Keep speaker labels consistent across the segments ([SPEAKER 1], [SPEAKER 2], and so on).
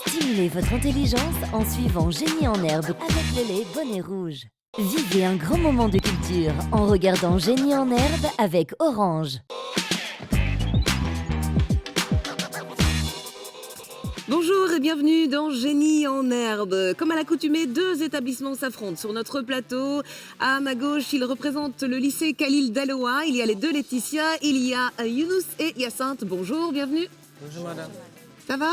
[SPEAKER 1] Stimulez votre intelligence en suivant Génie en herbe avec le lait Bonnet Rouge. Vivez un grand moment de culture en regardant Génie en herbe avec Orange.
[SPEAKER 2] Bonjour et bienvenue dans Génie en herbe. Comme à l'accoutumée, deux établissements s'affrontent sur notre plateau. À ma gauche, ils représentent le lycée Khalil Daloa. Il y a les deux Laetitia, il y a Younous et Hyacinthe. Bonjour, bienvenue.
[SPEAKER 3] Bonjour madame.
[SPEAKER 2] Ça va?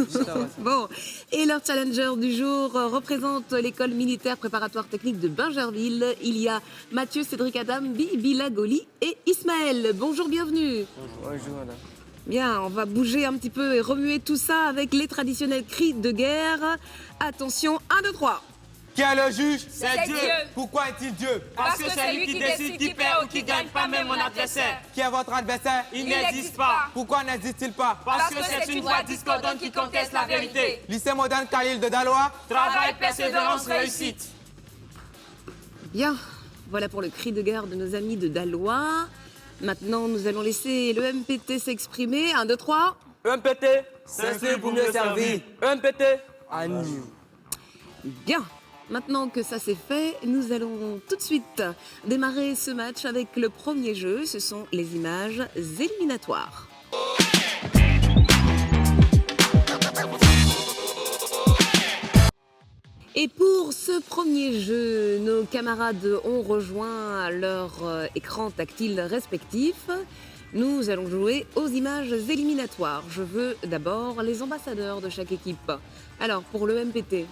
[SPEAKER 3] Ça va.
[SPEAKER 2] Bon. Et leur challenger du jour représente l'école militaire préparatoire technique de Bingerville. Il y a Mathieu, Cédric Adam, Bila Goli et Ismaël. Bonjour, bienvenue.
[SPEAKER 3] Bonjour madame.
[SPEAKER 2] Bien, on va bouger un petit peu et remuer tout ça avec les traditionnels cris de guerre. Attention, 1, 2, 3.
[SPEAKER 4] Qui est le juge?
[SPEAKER 5] C'est Dieu.
[SPEAKER 4] Pourquoi est-il Dieu?
[SPEAKER 5] Parce que c'est lui qui décide qui perd ou qui gagne, pas même mon adversaire.
[SPEAKER 4] Qui est votre adversaire?
[SPEAKER 5] Il n'existe pas.
[SPEAKER 4] Pourquoi n'existe-t-il pas?
[SPEAKER 5] Parce que c'est une voix discordante qui conteste la vérité.
[SPEAKER 4] Lycée moderne Khalil de Daloa.
[SPEAKER 5] Travail, persévérance, réussite.
[SPEAKER 2] Bien, voilà pour le cri de guerre de nos amis de Daloa. Maintenant, nous allons laisser le MPT s'exprimer. 1, 2, 3.
[SPEAKER 3] MPT, s'inscrire pour mieux servir. MPT, anime.
[SPEAKER 2] Bien. Maintenant que ça c'est fait, nous allons tout de suite démarrer ce match avec le premier jeu. Ce sont les images éliminatoires. Et pour ce premier jeu, nos camarades ont rejoint leur écran tactile respectif. Nous allons jouer aux images éliminatoires. Je veux d'abord les ambassadeurs de chaque équipe. Alors, pour le MPT,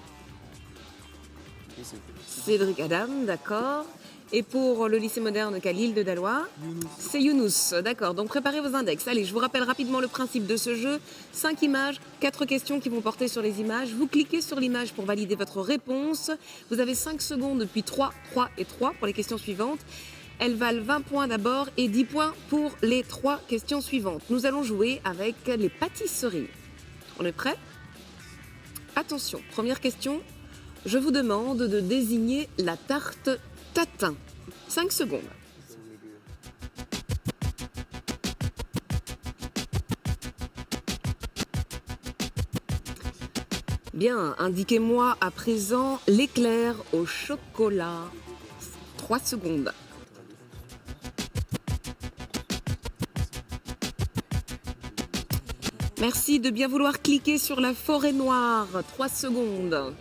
[SPEAKER 2] Cédric Adam, d'accord. Et pour le lycée moderne Khalil de Daloa, c'est Younous, d'accord. Donc préparez vos index. Allez, je vous rappelle rapidement le principe de ce jeu. 5 images, 4 questions qui vont porter sur les images. Vous cliquez sur l'image pour valider votre réponse. Vous avez 5 secondes puis 3, 3 et 3 pour les questions suivantes. Elles valent 20 points d'abord et 10 points pour les 3 questions suivantes. Nous allons jouer avec les pâtisseries. On est prêt? Attention, première question. Je vous demande de désigner la tarte tatin. 5 secondes. Bien, indiquez-moi à présent l'éclair au chocolat. 3 secondes. Merci de bien vouloir cliquer sur la forêt noire. 3 secondes.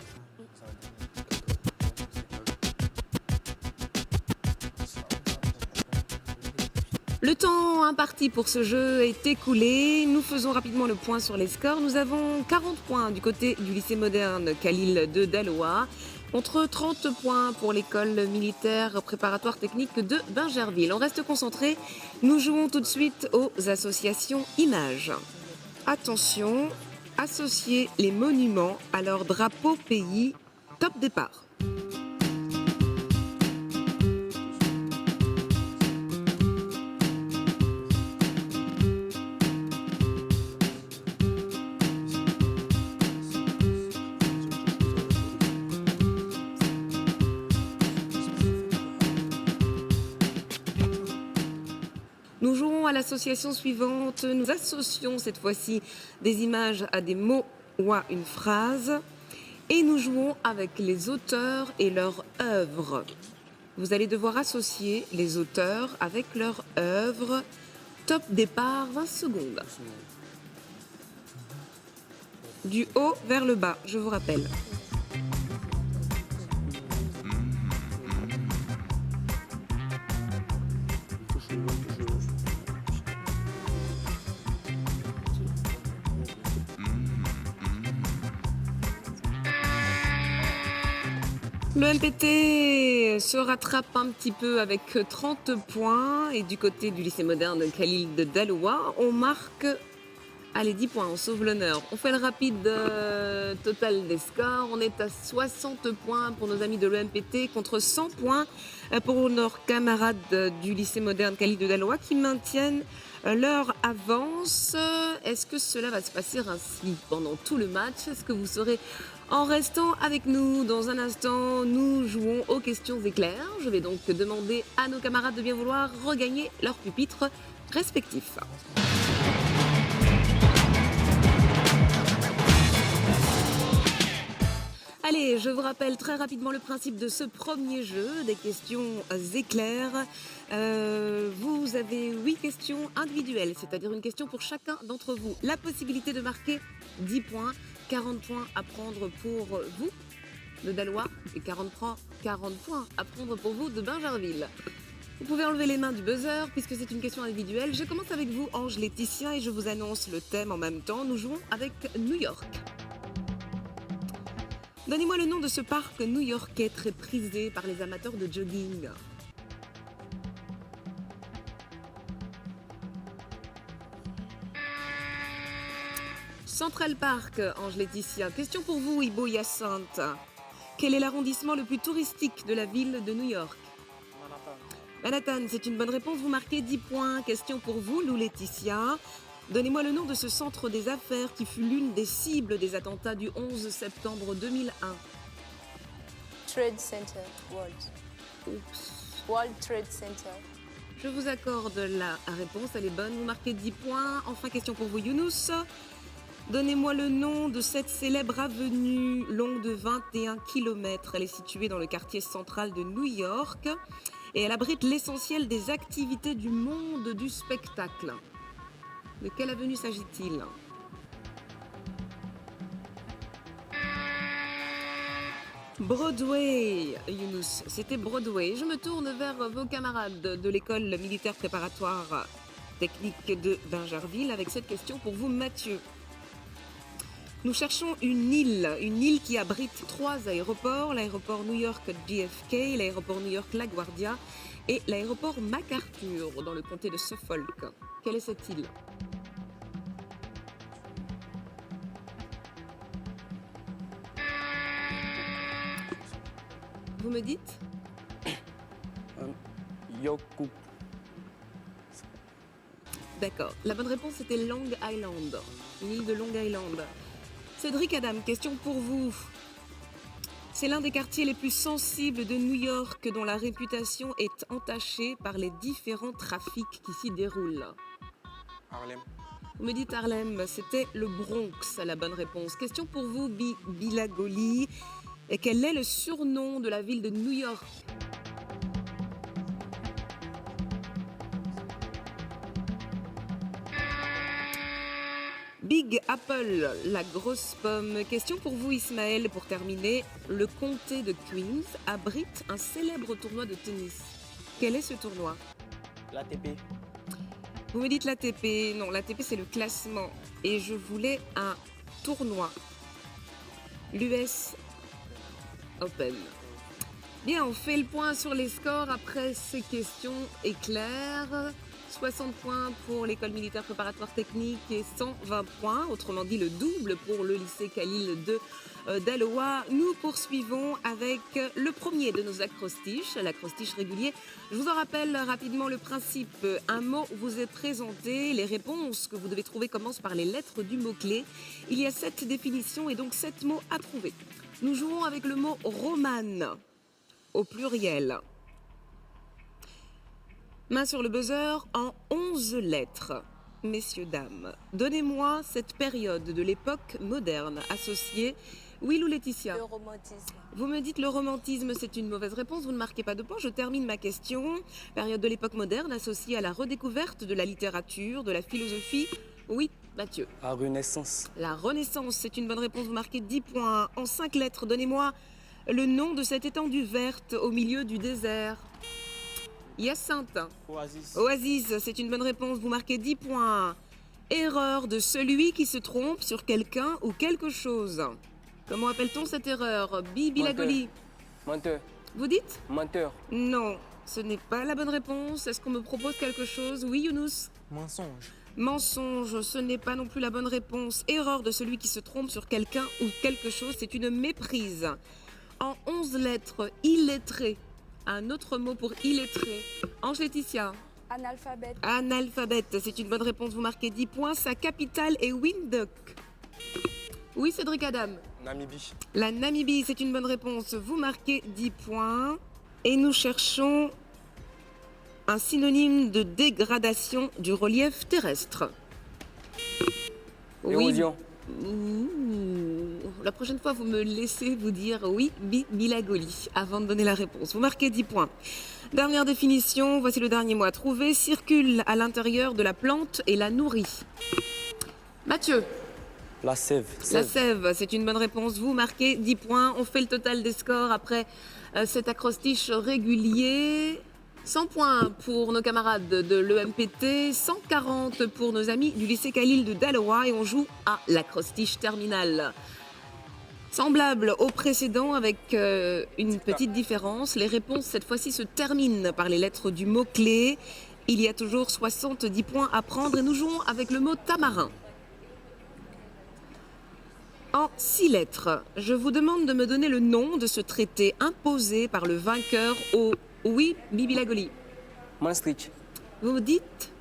[SPEAKER 2] Le temps imparti pour ce jeu est écoulé. Nous faisons rapidement le point sur les scores. Nous avons 40 points du côté du lycée moderne Khalil de Daloa contre 30 points pour l'école militaire préparatoire technique de Bingerville. On reste concentré. Nous jouons tout de suite aux associations images. Attention, associez les monuments à leur drapeau pays. Top départ. Nous jouons à l'association suivante. Nous associons cette fois-ci des images à des mots ou à une phrase. Et nous jouons avec les auteurs et leur œuvre. Vous allez devoir associer les auteurs avec leur œuvre. Top départ, 20 secondes. Du haut vers le bas, je vous rappelle. Le MPT se rattrape un petit peu avec 30 points et du côté du lycée moderne Khalil de Daloa, on marque, allez, 10 points, on sauve l'honneur. On fait le rapide total des scores, on est à 60 points pour nos amis de l'EMPT contre 100 points pour nos camarades du lycée moderne Khalil de Daloa qui maintiennent leur avance. Est-ce que cela va se passer ainsi pendant tout le match? Est-ce que vous serez en restant avec nous? Dans un instant, nous jouons aux questions éclairs. Je vais donc demander à nos camarades de bien vouloir regagner leurs pupitres respectifs. Allez, je vous rappelle très rapidement le principe de ce premier jeu, des questions éclairs. Vous avez 8 questions individuelles, c'est-à-dire une question pour chacun d'entre vous. La possibilité de marquer 10 points, 40 points à prendre pour vous de Dalois et 40 points à prendre pour vous de Bingerville. Vous pouvez enlever les mains du buzzer puisque c'est une question individuelle. Je commence avec vous, Ange Laetitia, et je vous annonce le thème en même temps. Nous jouons avec New York. Donnez-moi le nom de ce parc new-yorkais très prisé par les amateurs de jogging. Central Park, Ange Laetitia. Question pour vous, Ibo Hyacinthe. Quel est l'arrondissement le plus touristique de la ville de New York? Manhattan, c'est une bonne réponse. Vous marquez 10 points. Question pour vous, Lou Laetitia. Donnez-moi le nom de ce centre des affaires qui fut l'une des cibles des attentats du 11 septembre 2001.
[SPEAKER 6] Trade Center, World.
[SPEAKER 2] Oups.
[SPEAKER 6] World Trade Center.
[SPEAKER 2] Je vous accorde la réponse, elle est bonne. Vous marquez 10 points. Enfin, question pour vous, Younous. Donnez-moi le nom de cette célèbre avenue longue de 21 km. Elle est située dans le quartier central de New York et elle abrite l'essentiel des activités du monde du spectacle. De quelle avenue s'agit-il? Broadway, Younous, c'était Broadway. Je me tourne vers vos camarades de l'école militaire préparatoire technique de Bingerville avec cette question pour vous, Mathieu. Nous cherchons une île qui abrite 3 aéroports, l'aéroport New York JFK, l'aéroport New York LaGuardia et l'aéroport MacArthur dans le comté de Suffolk. Quelle est cette île? Vous me dites?
[SPEAKER 3] Yoku.
[SPEAKER 2] D'accord. La bonne réponse était Long Island, une île de Long Island. Cédric Adam, question pour vous. C'est l'un des quartiers les plus sensibles de New York dont la réputation est entachée par les différents trafics qui s'y déroulent.
[SPEAKER 4] Harlem.
[SPEAKER 2] Vous me dites Harlem, c'était le Bronx, la bonne réponse. Question pour vous, Bilagoli. Et quel est le surnom de la ville de New York? Big Apple, la grosse pomme. Question pour vous, Ismaël, pour terminer. Le comté de Queens abrite un célèbre tournoi de tennis. Quel est ce tournoi?
[SPEAKER 3] L'ATP.
[SPEAKER 2] Vous me dites l'ATP. Non, l'ATP, c'est le classement. Et je voulais un tournoi. L'US Open. Bien, on fait le point sur les scores après ces questions éclairs. 60 points pour l'école militaire préparatoire technique et 120 points, autrement dit le double pour le lycée Khalil de Daloa. Nous poursuivons avec le premier de nos acrostiches, l'acrostiche régulier. Je vous en rappelle rapidement le principe. Un mot vous est présenté, les réponses que vous devez trouver commencent par les lettres du mot-clé. Il y a 7 définitions et donc 7 mots à trouver. Nous jouons avec le mot romane, au pluriel. Main sur le buzzer en 11 lettres. Messieurs, dames, donnez-moi cette période de l'époque moderne associée. Oui, Lou Laetitia?
[SPEAKER 6] Le romantisme.
[SPEAKER 2] Vous me dites le romantisme, c'est une mauvaise réponse, vous ne marquez pas de point. Je termine ma question. Période de l'époque moderne associée à la redécouverte de la littérature, de la philosophie. Oui, Mathieu?
[SPEAKER 3] La Renaissance.
[SPEAKER 2] La Renaissance, c'est une bonne réponse, vous marquez 10 points. En 5 lettres, donnez-moi le nom de cette étendue verte au milieu du désert. Hyacinthe.
[SPEAKER 3] Oasis.
[SPEAKER 2] Oasis, c'est une bonne réponse, vous marquez 10 points. Erreur de celui qui se trompe sur quelqu'un ou quelque chose. Comment appelle-t-on cette erreur? Bilagoli.
[SPEAKER 3] Menteur.
[SPEAKER 2] Vous dites?
[SPEAKER 3] Menteur.
[SPEAKER 2] Non, ce n'est pas la bonne réponse. Est-ce qu'on me propose quelque chose? Oui, Younous?
[SPEAKER 4] Mensonge.
[SPEAKER 2] Mensonge, ce n'est pas non plus la bonne réponse. Erreur de celui qui se trompe sur quelqu'un ou quelque chose, c'est une méprise. En 11 lettres, illettré. Un autre mot pour illettré. Ange Laetitia?
[SPEAKER 6] Analphabète.
[SPEAKER 2] Analphabète, c'est une bonne réponse, vous marquez 10 points. Sa capitale est Windhoek. Oui, Cédric Adam?
[SPEAKER 4] Namibie.
[SPEAKER 2] La Namibie, c'est une bonne réponse, vous marquez 10 points. Et nous cherchons un synonyme de dégradation du relief terrestre. Oui,
[SPEAKER 3] Érosion.
[SPEAKER 2] La prochaine fois, vous me laissez vous dire oui, Bilagoli, avant de donner la réponse. Vous marquez 10 points. Dernière définition, voici le dernier mot à trouver. Circule à l'intérieur de la plante et la nourrit. Mathieu,
[SPEAKER 3] La sève.
[SPEAKER 2] la sève, c'est une bonne réponse. Vous marquez 10 points. On fait le total des scores après cet acrostiche régulier. 100 points pour nos camarades de l'EMPT, 140 pour nos amis du lycée Khalil de Daloa et on joue à l'acrostiche terminale. Semblable au précédent avec une petite différence. Les réponses cette fois-ci se terminent par les lettres du mot-clé. Il y a toujours 70 points à prendre et nous jouons avec le mot tamarin. En 6 lettres, je vous demande de me donner le nom de ce traité imposé par le vainqueur au oui, Bibilagoli.
[SPEAKER 3] Maastricht.
[SPEAKER 2] Vous me dites?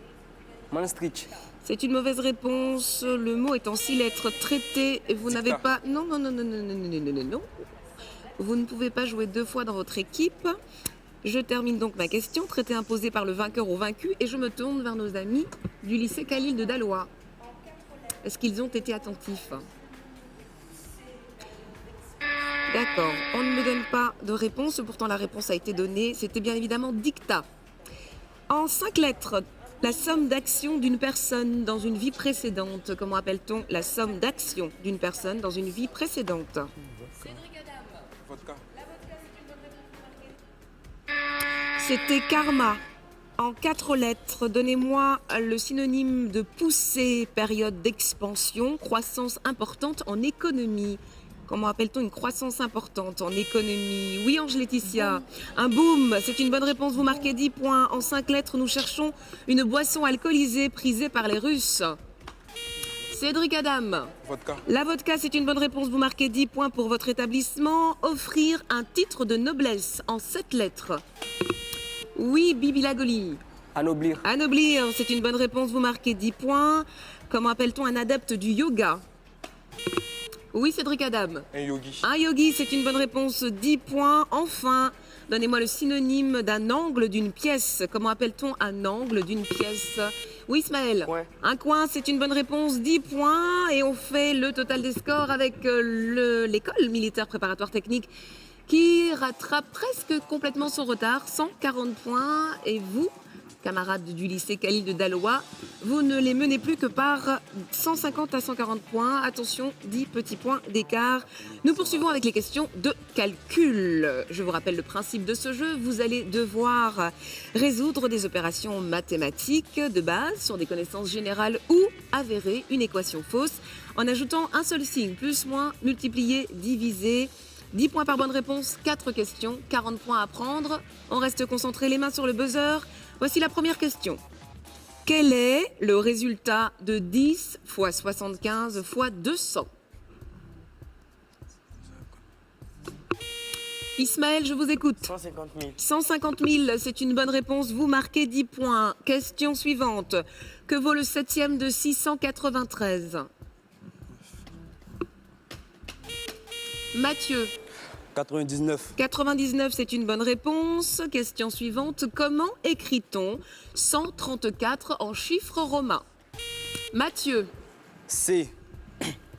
[SPEAKER 3] Maastricht.
[SPEAKER 2] C'est une mauvaise réponse. Le mot est en 6 lettres. Traité. Et vous n'avez pas. Non. Vous ne pouvez pas jouer 2 fois dans votre équipe. Je termine donc ma question. Traité imposé par le vainqueur au vaincu. Et je me tourne vers nos amis du lycée Khalil de Daloa. Est-ce qu'ils ont été attentifs? D'accord, on ne me donne pas de réponse, pourtant la réponse a été donnée. C'était bien évidemment dictat. En 5 lettres, la somme d'actions d'une personne dans une vie précédente. Comment appelle-t-on la somme d'actions d'une personne dans une vie précédente?
[SPEAKER 4] Vodka.
[SPEAKER 2] C'était karma. En 4 lettres, donnez-moi le synonyme de poussée, période d'expansion, croissance importante en économie. Comment appelle-t-on une croissance importante en économie? Oui, Ange Laetitia. Un boom, c'est une bonne réponse. Vous marquez 10 points. En 5 lettres, nous cherchons une boisson alcoolisée prisée par les Russes. Cédric Adam.
[SPEAKER 4] Vodka.
[SPEAKER 2] La vodka, c'est une bonne réponse. Vous marquez 10 points pour votre établissement. Offrir un titre de noblesse en 7 lettres. Oui, Bibilagoli.
[SPEAKER 3] Anoblir.
[SPEAKER 2] Anoblir, c'est une bonne réponse. Vous marquez 10 points. Comment appelle-t-on un adepte du yoga? Oui, Cédric Adam.
[SPEAKER 4] Un yogi.
[SPEAKER 2] Un yogi, c'est une bonne réponse. 10 points. Enfin, donnez-moi le synonyme d'un angle d'une pièce. Comment appelle-t-on un angle d'une pièce? Oui, Ismaël.
[SPEAKER 3] Coin.
[SPEAKER 2] Un coin, c'est une bonne réponse. 10 points. Et on fait le total des scores avec l'école militaire préparatoire technique qui rattrape presque complètement son retard. 140 points. Et vous, camarades du lycée Khalil de Daloa, vous ne les menez plus que par 150 à 140 points. Attention, 10 petits points d'écart. Nous poursuivons avec les questions de calcul. Je vous rappelle le principe de ce jeu. Vous allez devoir résoudre des opérations mathématiques de base sur des connaissances générales ou avérer une équation fausse en ajoutant un seul signe, plus, moins, multiplier, diviser. 10 points par bonne réponse, 4 questions, 40 points à prendre. On reste concentré, les mains sur le buzzer. Voici la première question. Quel est le résultat de 10 fois 75 fois 200? Ismaël, je vous écoute.
[SPEAKER 3] 150 000.
[SPEAKER 2] 150 000, c'est une bonne réponse. Vous marquez 10 points. Question suivante. Que vaut le 7e de 693? Mathieu.
[SPEAKER 3] 99.
[SPEAKER 2] 99, c'est une bonne réponse. Question suivante. Comment écrit-on 134 en chiffres romains? Mathieu.
[SPEAKER 3] C.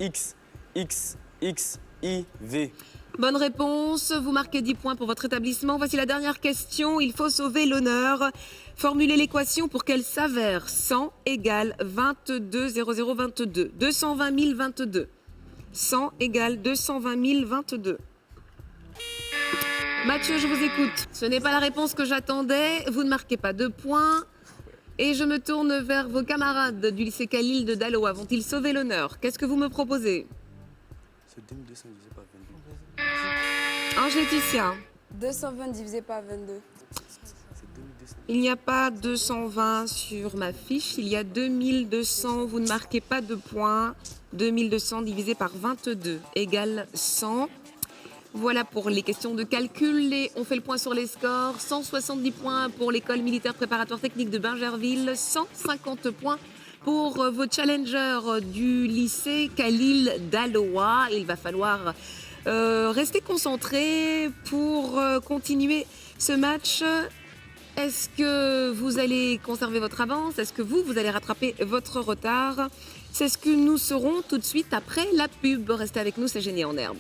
[SPEAKER 3] X. X. X. I. V.
[SPEAKER 2] Bonne réponse. Vous marquez 10 points pour votre établissement. Voici la dernière question. Il faut sauver l'honneur. Formulez l'équation pour qu'elle s'avère. 100 égale 22 0022. 220 022. 100 égale 220 022. Mathieu, je vous écoute. Ce n'est pas la réponse que j'attendais. Vous ne marquez pas de points. Et je me tourne vers vos camarades du lycée Khalil de Daloa. Vont-ils sauver l'honneur? Qu'est-ce que vous me proposez?
[SPEAKER 3] C'est 2200 divisé par 22.
[SPEAKER 2] Ange Laetitia.
[SPEAKER 6] 220 divisé par 22.
[SPEAKER 3] C'est 2200.
[SPEAKER 2] Il n'y a pas 220 sur ma fiche. Il y a 2200. Vous ne marquez pas de points. 2200 divisé par 22 égale 100. Voilà pour les questions de calcul. Et on fait le point sur les scores. 170 points pour l'école militaire préparatoire technique de Bingerville. 150 points pour vos challengers du lycée Khalil Daloa. Il va falloir rester concentrés pour continuer ce match. Est-ce que vous allez conserver votre avance? Est-ce que vous allez rattraper votre retard? C'est ce que nous saurons tout de suite après la pub. Restez avec nous, c'est Génie en herbe.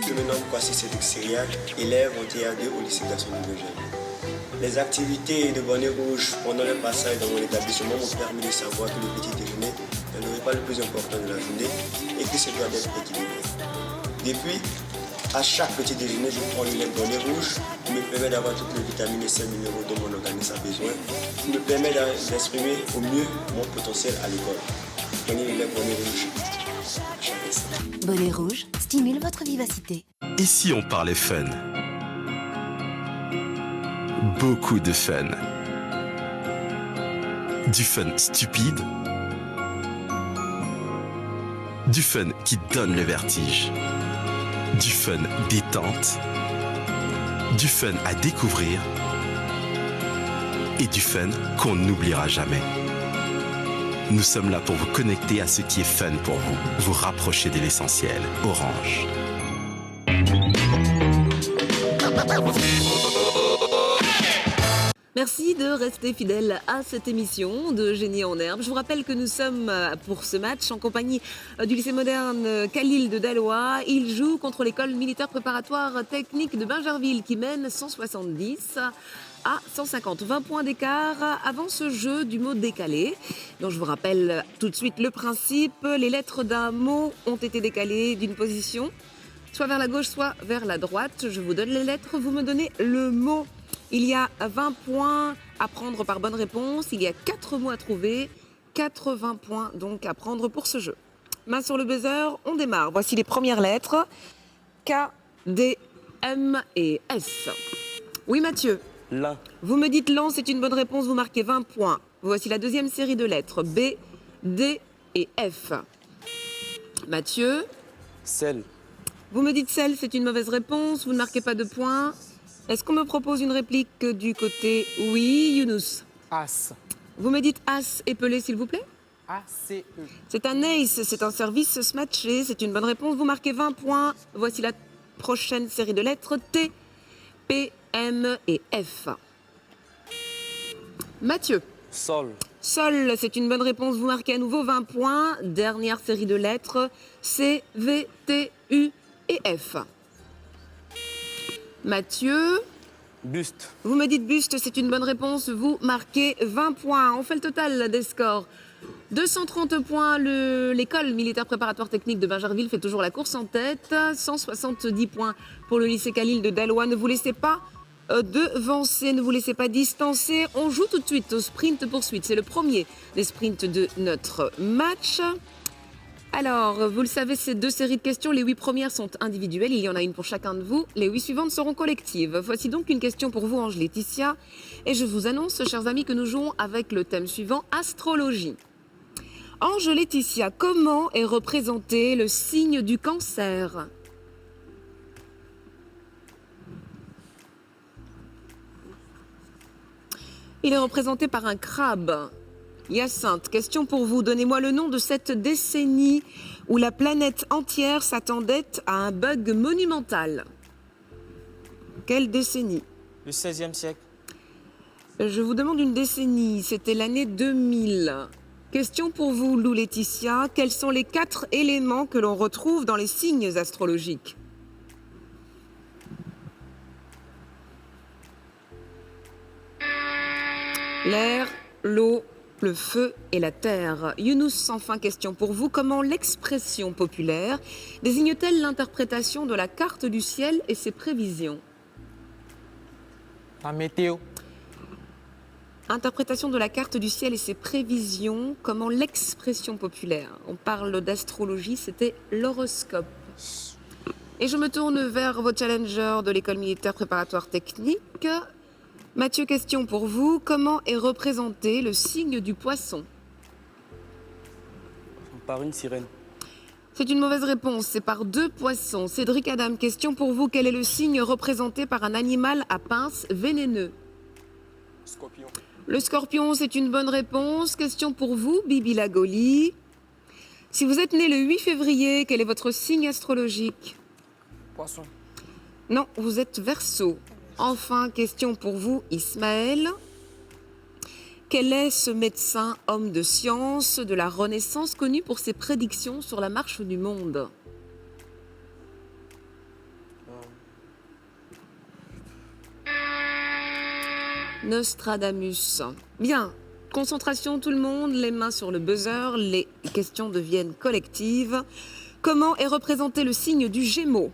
[SPEAKER 7] Je me nomme Kwasi Cédric Syriac, élève en TR2 au lycée Gaston de Berger. Les activités de bonnet rouge pendant le passage dans mon établissement m'ont permis de savoir que le petit déjeuner n'est pas le plus important de la journée et que ce doit être équilibré. Depuis, à chaque petit déjeuner, je prends le lait bonnet rouge qui me permet d'avoir toutes les vitamines et sels minéraux dont mon organisme a besoin, qui me permet d'exprimer au mieux mon potentiel à l'école. Prenez le lait bonnet rouge à chaque instant.
[SPEAKER 1] Bonnet rouge stimule votre vivacité.
[SPEAKER 8] Et si on parlait fun? Beaucoup de fun. Du fun stupide. Du fun qui donne le vertige. Du fun détente. Du fun à découvrir. Et du fun qu'on n'oubliera jamais. Nous sommes là pour vous connecter à ce qui est fun pour vous. Vous rapprocher de l'essentiel. Orange.
[SPEAKER 2] Merci de rester fidèle à cette émission de Génie en herbe. Je vous rappelle que nous sommes pour ce match en compagnie du lycée moderne Khalil de Dalois. Il joue contre l'école militaire préparatoire technique de Bingerville qui mène 170 à 150. 20 points d'écart avant ce jeu du mot décalé. Donc je vous rappelle tout de suite le principe. Les lettres d'un mot ont été décalées d'une position, soit vers la gauche, soit vers la droite. Je vous donne les lettres, vous me donnez le mot. Il y a 20 points à prendre par bonne réponse. Il y a 4 mots à trouver. 80 points donc à prendre pour ce jeu. Main sur le buzzer, on démarre. Voici les premières lettres. K, D, M et S. Oui Mathieu.
[SPEAKER 3] L'un.
[SPEAKER 2] Vous me dites l'an, c'est une bonne réponse, vous marquez 20 points. Voici la deuxième série de lettres. B, D et F. Mathieu.
[SPEAKER 3] Sel.
[SPEAKER 2] Vous me dites sel, c'est une mauvaise réponse, vous ne marquez pas de points. Est-ce qu'on me propose une réplique du côté oui, Younous?
[SPEAKER 9] As.
[SPEAKER 2] Vous me dites as épelé, s'il vous plaît?
[SPEAKER 9] A-C-E.
[SPEAKER 2] C'est un ace, c'est un service smatché, c'est une bonne réponse. Vous marquez 20 points. Voici la prochaine série de lettres. T, P, M et F. Mathieu.
[SPEAKER 3] Sol.
[SPEAKER 2] Sol, c'est une bonne réponse. Vous marquez à nouveau 20 points. Dernière série de lettres. C, V, T, U et F. Mathieu.
[SPEAKER 3] Buste.
[SPEAKER 2] Vous me dites buste, c'est une bonne réponse. Vous marquez 20 points. On fait le total des scores. 230 points, l'école militaire préparatoire technique de Bingerville fait toujours la course en tête. 170 points pour le lycée Khalil de Dalois. Ne vous laissez pas devancer, ne vous laissez pas distancer. On joue tout de suite au sprint poursuite. C'est le premier des sprints de notre match. Alors, vous le savez, ces 2 séries de questions, les 8 premières sont individuelles. Il y en a une pour chacun de vous. Les 8 suivantes seront collectives. Voici donc une question pour vous, Ange Laetitia. Et je vous annonce, chers amis, que nous jouons avec le thème suivant, astrologie. Ange Laetitia, comment est représenté le signe du cancer? Il est représenté par un crabe. Hyacinthe, question pour vous. Donnez-moi le nom de cette décennie où la planète entière s'attendait à un bug monumental. Quelle décennie?
[SPEAKER 9] Le 16e siècle.
[SPEAKER 2] Je vous demande une décennie. C'était l'année 2000. Question pour vous, Lou Laetitia. Quels sont les 4 éléments que l'on retrouve dans les signes astrologiques? L'air, l'eau, le feu et la terre. Younous, sans fin, question pour vous. Comment l'expression populaire désigne-t-elle l'interprétation de la carte du ciel et ses prévisions?
[SPEAKER 9] La météo.
[SPEAKER 2] Interprétation de la carte du ciel et ses prévisions. Comment l'expression populaire? On parle d'astrologie, c'était l'horoscope. Et je me tourne vers vos challengers de l'école militaire préparatoire technique. Mathieu, question pour vous. Comment est représenté le signe du poisson?
[SPEAKER 3] Par une sirène.
[SPEAKER 2] C'est une mauvaise réponse, c'est par 2 poissons. Cédric Adam, question pour vous. Quel est le signe représenté par un animal à pince vénéneux?
[SPEAKER 4] Scorpion.
[SPEAKER 2] Le scorpion, c'est une bonne réponse. Question pour vous, Bibi Lagoli. Si vous êtes né le 8 février, quel est votre signe astrologique?
[SPEAKER 9] Poisson.
[SPEAKER 2] Non, vous êtes Verseau. Enfin, question pour vous, Ismaël. Quel est ce médecin, homme de science de la Renaissance, connu pour ses prédictions sur la marche du monde? Nostradamus. Bien, concentration tout le monde, les mains sur le buzzer, les questions deviennent collectives. Comment est représenté le signe du Gémeaux?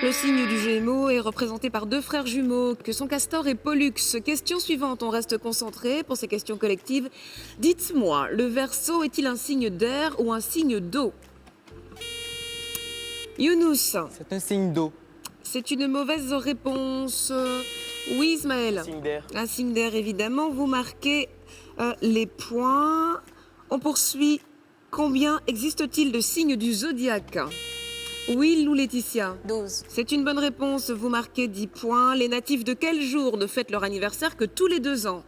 [SPEAKER 2] Le signe du Gémeaux est représenté par deux frères jumeaux que sont Castor et Pollux. Question suivante, on reste concentré pour ces questions collectives. Dites-moi, le Verseau est-il un signe d'air ou un signe d'eau? Younous.
[SPEAKER 9] C'est un signe d'eau.
[SPEAKER 2] C'est une mauvaise réponse. Oui, Ismaël.
[SPEAKER 3] Signe d'air.
[SPEAKER 2] Un signe d'air, évidemment. Vous marquez les points. On poursuit. Combien existe-t-il de signes du zodiaque? Will ou Laetitia?
[SPEAKER 6] 12.
[SPEAKER 2] C'est une bonne réponse. Vous marquez 10 points. Les natifs de quel jour ne fêtent leur anniversaire que tous les 2 ans?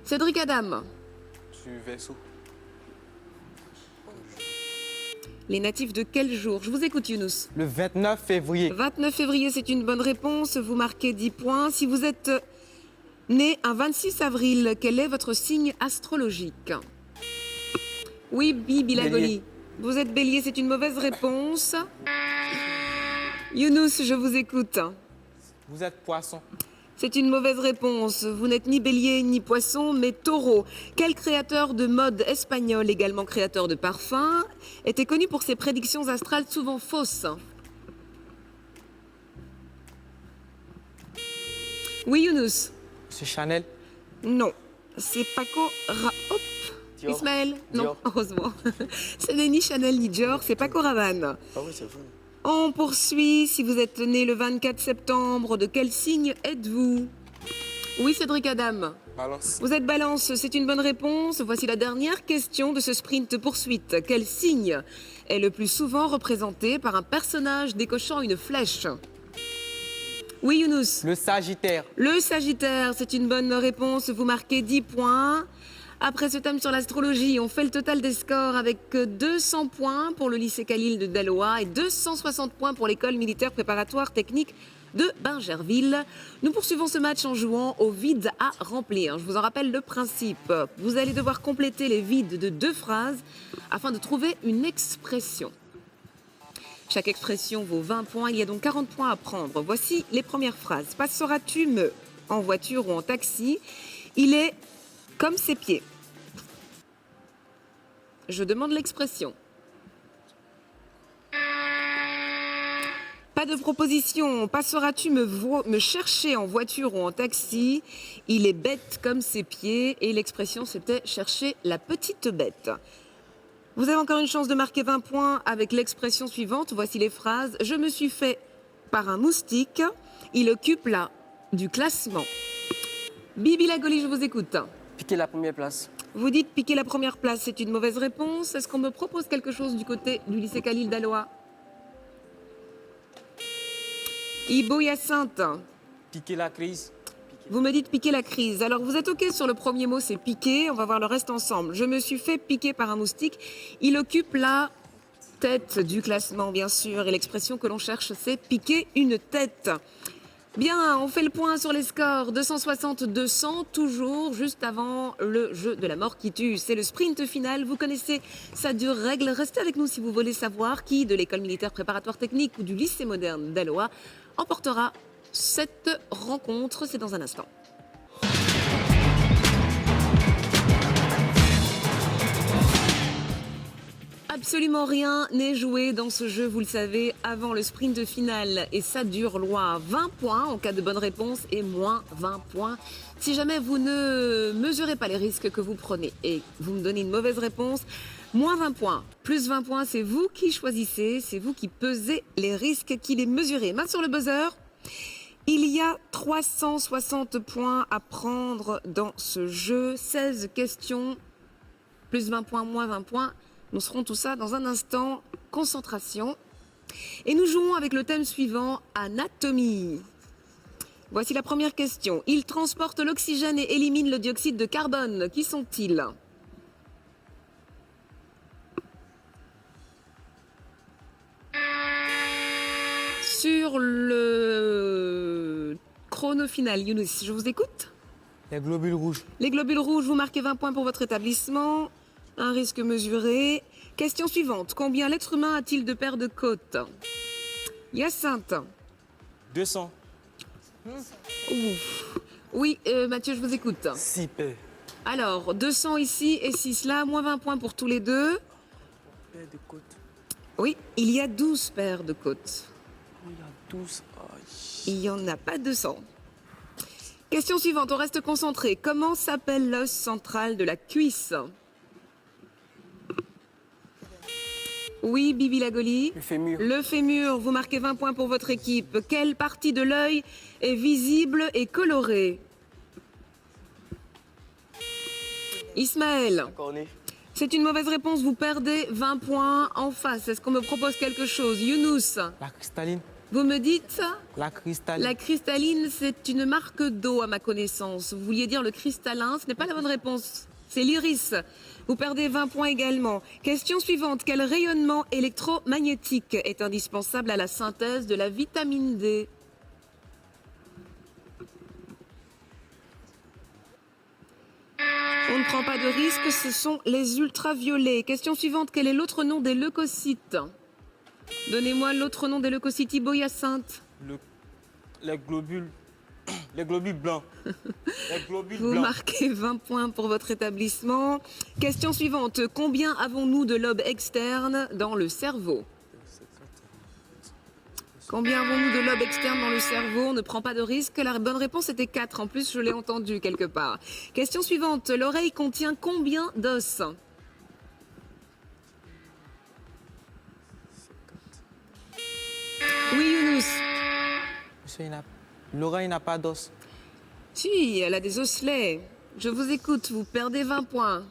[SPEAKER 2] Cédric Adam.
[SPEAKER 4] Du Verseau.
[SPEAKER 2] Les natifs de quel jour? Je vous écoute, Younous.
[SPEAKER 9] Le 29 février.
[SPEAKER 2] 29 février, c'est une bonne réponse. Vous marquez 10 points. Si vous êtes né un 26 avril, quel est votre signe astrologique? Oui, Bibi Lagoli.
[SPEAKER 9] Bélier.
[SPEAKER 2] Vous êtes bélier, c'est une mauvaise réponse. Younous, je vous écoute.
[SPEAKER 9] Vous êtes poisson.
[SPEAKER 2] C'est une mauvaise réponse. Vous n'êtes ni bélier ni poisson, mais taureau. Quel créateur de mode espagnol, également créateur de parfums, était connu pour ses prédictions astrales souvent fausses? Oui, Younous.
[SPEAKER 9] Monsieur Chanel.
[SPEAKER 2] Non. C'est Paco Hop.
[SPEAKER 3] Dior.
[SPEAKER 2] Ismaël. Non,
[SPEAKER 3] Dior.
[SPEAKER 2] heureusement. Ce n'est ni Chanel ni Dior, c'est Paco Rabanne.
[SPEAKER 3] Ah oui, c'est vrai.
[SPEAKER 2] On poursuit. Si vous êtes né le 24 septembre, de quel signe êtes-vous? Oui, Cédric Adam.
[SPEAKER 4] Balance.
[SPEAKER 2] Vous êtes Balance, c'est une bonne réponse. Voici la dernière question de ce sprint poursuite. Quel signe est le plus souvent représenté par un personnage décochant une flèche? Oui, Younous.
[SPEAKER 9] Le Sagittaire.
[SPEAKER 2] Le Sagittaire, c'est une bonne réponse. Vous marquez 10 points. Après ce thème sur l'astrologie, on fait le total des scores avec 200 points pour le lycée Khalil de Daloa et 260 points pour l'école militaire préparatoire technique de Bingerville. Nous poursuivons ce match en jouant au vide à remplir. Je vous en rappelle le principe. Vous allez devoir compléter les vides de 2 phrases afin de trouver une expression. Chaque expression vaut 20 points. Il y a donc 40 points à prendre. Voici les premières phrases. Passeras-tu me en voiture ou en taxi? Il est comme ses pieds. Je demande l'expression. Pas de proposition. Passeras-tu me chercher en voiture ou en taxi? Il est bête comme ses pieds. Et l'expression, c'était chercher la petite bête. Vous avez encore une chance de marquer 20 points avec l'expression suivante. Voici les phrases. Je me suis fait par un moustique. Il occupe la du classement. Bibi Lagoli, je vous écoute.
[SPEAKER 3] Piquer la première place.
[SPEAKER 2] Vous dites piquer la première place, c'est une mauvaise réponse. Est-ce qu'on me propose quelque chose du côté du lycée Khalil d'Aloa? Ibo Hyacinthe,
[SPEAKER 9] Piquer la crise.
[SPEAKER 2] vous me dites piquer la crise. Alors vous êtes OK sur le premier mot, c'est piquer. On va voir le reste ensemble. Je me suis fait piquer par un moustique. Il occupe la tête du classement, bien sûr. Et l'expression que l'on cherche, c'est piquer une tête. Bien, on fait le point sur les scores. 260-200, toujours juste avant le jeu de la mort qui tue. C'est le sprint final. Vous connaissez sa dure règle. Restez avec nous si vous voulez savoir qui de l'école militaire préparatoire technique ou du lycée moderne d'Aloa emportera cette rencontre. C'est dans un instant. Absolument rien n'est joué dans ce jeu, vous le savez, avant le sprint final. Et ça dure loi 20 points en cas de bonne réponse et moins 20 points si jamais vous ne mesurez pas les risques que vous prenez et vous me donnez une mauvaise réponse. Moins 20 points, plus 20 points, c'est vous qui choisissez, c'est vous qui pesez les risques, qui les mesurez. Main sur le buzzer. Il y a 360 points à prendre dans ce jeu. 16 questions, plus 20 points, moins 20 points. Nous serons tout ça dans un instant. Concentration. Et nous jouons avec le thème suivant, anatomie. Voici la première question. Ils transportent l'oxygène et éliminent le dioxyde de carbone. Qui sont-ils? sur le chrono final. Younous, je vous écoute.
[SPEAKER 9] Les globules rouges.
[SPEAKER 2] Les globules rouges, vous marquez 20 points pour votre établissement. Un risque mesuré. Question suivante. Combien l'être humain a-t-il de paires de côtes? Hyacinthe.
[SPEAKER 3] 200.
[SPEAKER 2] Ouf. Oui, Mathieu, je vous écoute.
[SPEAKER 3] 6 paires.
[SPEAKER 2] Alors, 200 ici et 6 là, moins 20 points pour tous les deux.
[SPEAKER 3] Paires de côtes.
[SPEAKER 2] Oui, il y a 12 paires de côtes.
[SPEAKER 3] Oh, il y a 12. Aïe.
[SPEAKER 2] Il n'y en a pas 200. Question suivante, on reste concentré. Comment s'appelle l'os central de la cuisse? Oui, Bibi Lagoli.
[SPEAKER 4] Le fémur.
[SPEAKER 2] Le fémur, vous marquez 20 points pour votre équipe. Quelle partie de l'œil est visible et colorée? Ismaël.
[SPEAKER 3] Cornet.
[SPEAKER 2] C'est une mauvaise réponse, vous perdez 20 points en face. Est-ce qu'on me propose quelque chose? Younous,
[SPEAKER 9] La cristalline.
[SPEAKER 2] vous me dites?
[SPEAKER 9] La cristalline.
[SPEAKER 2] La cristalline, c'est une marque d'eau à ma connaissance. Vous vouliez dire le cristallin, ce n'est pas la bonne réponse. C'est l'iris. Vous perdez 20 points également. Question suivante. Quel rayonnement électromagnétique est indispensable à la synthèse de la vitamine D? On ne prend pas de risque, ce sont les ultraviolets. Question suivante. Quel est l'autre nom des leucocytes? Donnez-moi l'autre nom des leucocytes, Thibaut Hyacinthe.
[SPEAKER 3] Les globules. Les globules blancs. Les globules
[SPEAKER 2] Vous
[SPEAKER 3] blancs.
[SPEAKER 2] marquez 20 points pour votre établissement. Question suivante. Combien avons-nous de lobes externes dans le cerveau? Combien avons-nous de lobes externes dans le cerveau? On ne prend pas de risque. La bonne réponse était 4. En plus, je l'ai entendu quelque part. Question suivante. L'oreille contient combien d'os? Oui, Younous.
[SPEAKER 9] Monsieur, l'oreille n'a pas d'os.
[SPEAKER 2] Si, elle a des osselets. Je vous écoute, vous perdez 20 points.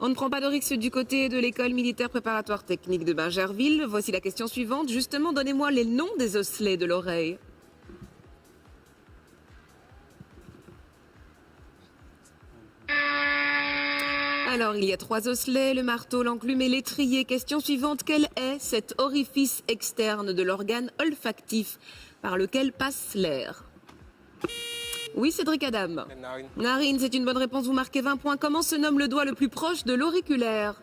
[SPEAKER 2] On ne prend pas de risque du côté de l'école militaire préparatoire technique de Bingerville. Voici la question suivante. Justement, donnez-moi les noms des osselets de l'oreille. Alors, il y a 3 osselets, le marteau, l'enclume et l'étrier. Question suivante. Quel est cet orifice externe de l'organe olfactif par lequel passe l'air? Oui, Cédric Adam.
[SPEAKER 3] Les narines.
[SPEAKER 2] Narine, c'est une bonne réponse, vous marquez 20 points. Comment se nomme le doigt le plus proche de l'auriculaire?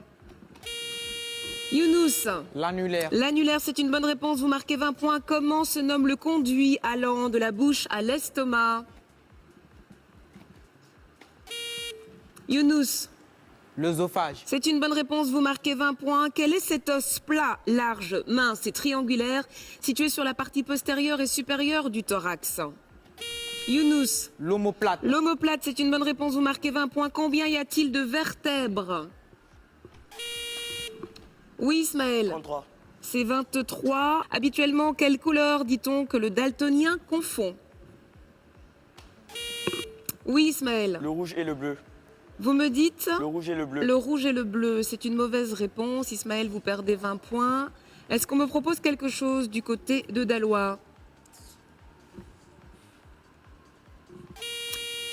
[SPEAKER 2] Younous.
[SPEAKER 9] L'annulaire.
[SPEAKER 2] L'annulaire, c'est une bonne réponse, vous marquez 20 points. Comment se nomme le conduit allant de la bouche à l'estomac? Younous.
[SPEAKER 9] L'œsophage.
[SPEAKER 2] C'est une bonne réponse, vous marquez 20 points. Quel est cet os plat, large, mince et triangulaire situé sur la partie postérieure et supérieure du thorax? Younous.
[SPEAKER 9] L'omoplate.
[SPEAKER 2] L'omoplate, c'est une bonne réponse, vous marquez 20 points. Combien y a-t-il de vertèbres? Oui, Ismaël.
[SPEAKER 3] 33.
[SPEAKER 2] C'est 23. Habituellement, quelle couleur dit-on que le daltonien confond? Oui, Ismaël.
[SPEAKER 3] Le rouge et le bleu.
[SPEAKER 2] Vous me dites?
[SPEAKER 3] Le rouge et le bleu.
[SPEAKER 2] Le rouge et le bleu, c'est une mauvaise réponse. Ismaël, vous perdez 20 points. Est-ce qu'on me propose quelque chose du côté de Dalois?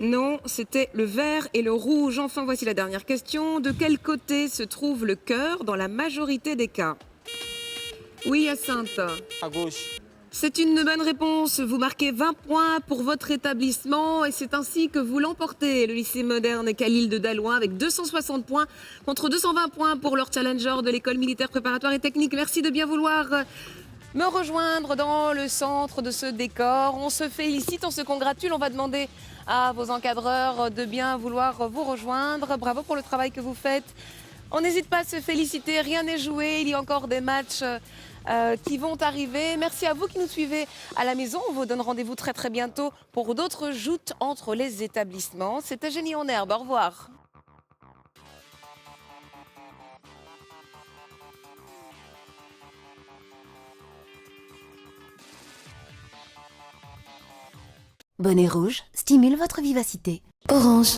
[SPEAKER 2] Non, c'était le vert et le rouge. Enfin, voici la dernière question. De quel côté se trouve le cœur dans la majorité des cas? Oui, Hyacinthe.
[SPEAKER 9] À gauche.
[SPEAKER 2] C'est une bonne réponse. Vous marquez 20 points pour votre établissement et c'est ainsi que vous l'emportez, le lycée moderne Khalil de Dalouin, avec 260 points contre 220 points pour leur challenger de l'école militaire préparatoire et technique. Merci de bien vouloir me rejoindre dans le centre de ce décor. On se félicite, on se congratule. On va demander à vos encadreurs de bien vouloir vous rejoindre. Bravo pour le travail que vous faites. On n'hésite pas à se féliciter, rien n'est joué. Il y a encore des matchs qui vont arriver. Merci à vous qui nous suivez à la maison. On vous donne rendez-vous très très bientôt pour d'autres joutes entre les établissements. C'était Génie en herbe. Au revoir.
[SPEAKER 1] Bonnet rouge stimule votre vivacité. Orange.